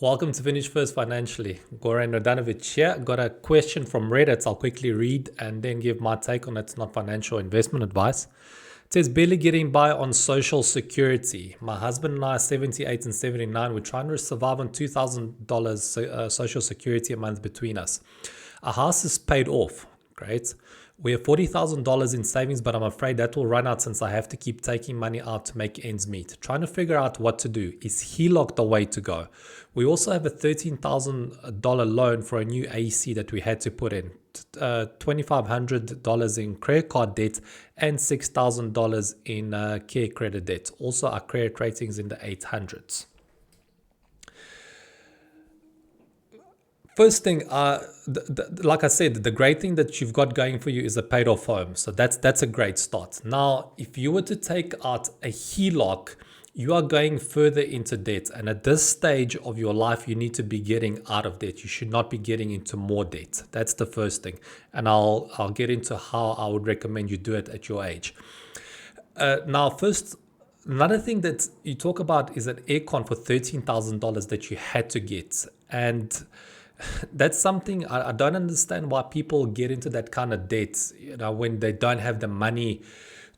Welcome to Finish First Financially. Goran Radanovic here. Got a question from Reddit. I'll quickly read and then give my take on it. It's not financial investment advice. It says, barely getting by on social security. My husband and I are 78 and 79. We're trying to survive on $2,000 social security a month between us. Our house is paid off. Great. We have $40,000 in savings, but I'm afraid that will run out since I have to keep taking money out to make ends meet. Trying to figure out what to do. Is HELOC the way to go? We also have a $13,000 loan for a new AC that we had to put in, $2,500 in credit card debt, and $6,000 in care credit debt. Also, our credit ratings in the 800s. First thing, like I said, the great thing that you've got going for you is a paid off home. So that's a great start. Now, if you were to take out a HELOC, you are going further into debt. And at this stage of your life, you need to be getting out of debt. You should not be getting into more debt. That's the first thing. And I'll get into how I would recommend you do it at your age. Now, first, another thing that you talk about is an aircon for $13,000 that you had to get. And that's something I don't understand why people get into that kind of debt, when they don't have the money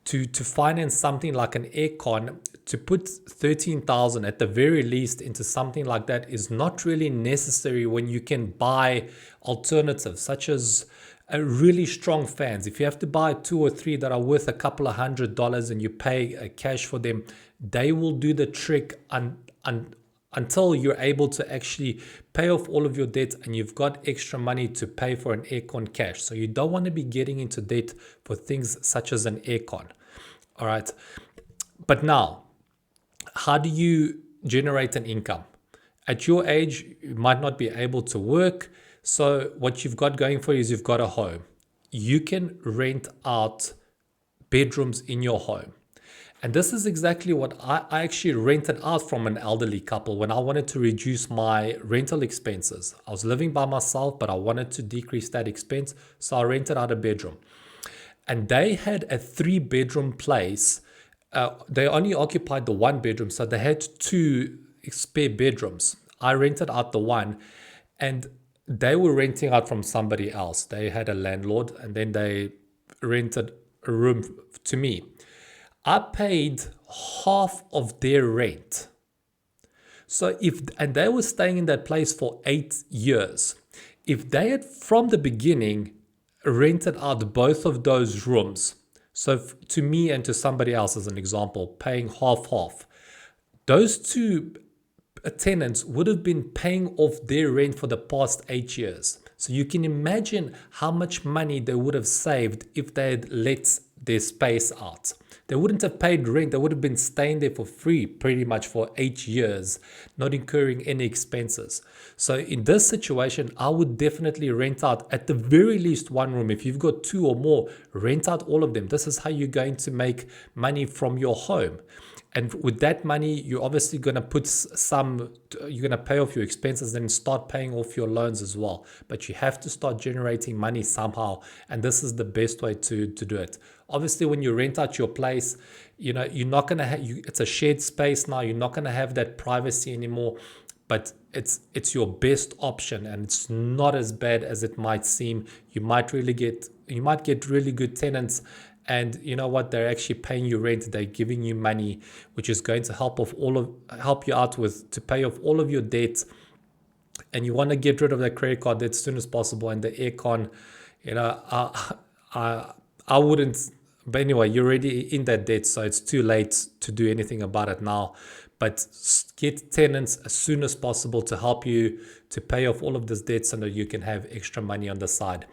to finance something like an aircon. To put 13,000 at the very least into something like that is not really necessary when you can buy alternatives such as really strong fans. If you have to buy 2 or 3 that are worth a couple of $100 and you pay cash for them, they will do the trick until you're able to actually pay off all of your debt and you've got extra money to pay for an aircon cash. So you don't want to be getting into debt for things such as an aircon. All right. But now, how do you generate an income? At your age, you might not be able to work. So what you've got going for you is you've got a home. You can rent out bedrooms in your home. And this is exactly what I actually rented out from an elderly couple when I wanted to reduce my rental expenses. I was living by myself, but I wanted to decrease that expense. So I rented out a bedroom. And they had a 3-bedroom place. They only occupied the 1 bedroom. So they had 2 spare bedrooms. I rented out the 1. And they were renting out from somebody else. They had a landlord and then they rented a room to me. I paid half of their rent. So and they were staying in that place for 8 years. If they had from the beginning rented out both of those rooms, so to me and to somebody else as an example, paying half, those 2 tenants would have been paying off their rent for the past 8 years. So you can imagine how much money they would have saved if they had let their space out. They wouldn't have paid rent. They would have been staying there for free pretty much for 8 years, not incurring any expenses. So in this situation, I would definitely rent out at the very least 1 room. If you've got 2 or more, rent out all of them. This is how you're going to make money from your home. And with that money, you're obviously going to you're going to pay off your expenses and start paying off your loans as well. But you have to start generating money somehow. And this is the best way to do it. Obviously, when you rent out your place, you're not going to have, it's a shared space now. You're not going to have that privacy anymore. But it's your best option, and it's not as bad as it might seem. You might get really good tenants. And you know what? They're actually paying you rent. They're giving you money, which is going to help you out to pay off all of your debt. And you want to get rid of that credit card debt as soon as possible. And the aircon, I wouldn't. But anyway, you're already in that debt, so it's too late to do anything about it now. But get tenants as soon as possible to help you to pay off all of this debt so that you can have extra money on the side.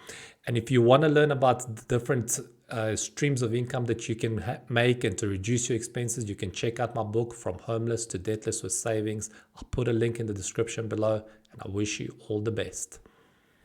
And if you want to learn about the different streams of income that you can make and to reduce your expenses, you can check out my book, From Homeless to Debtless with Savings. I'll put a link in the description below, and I wish you all the best.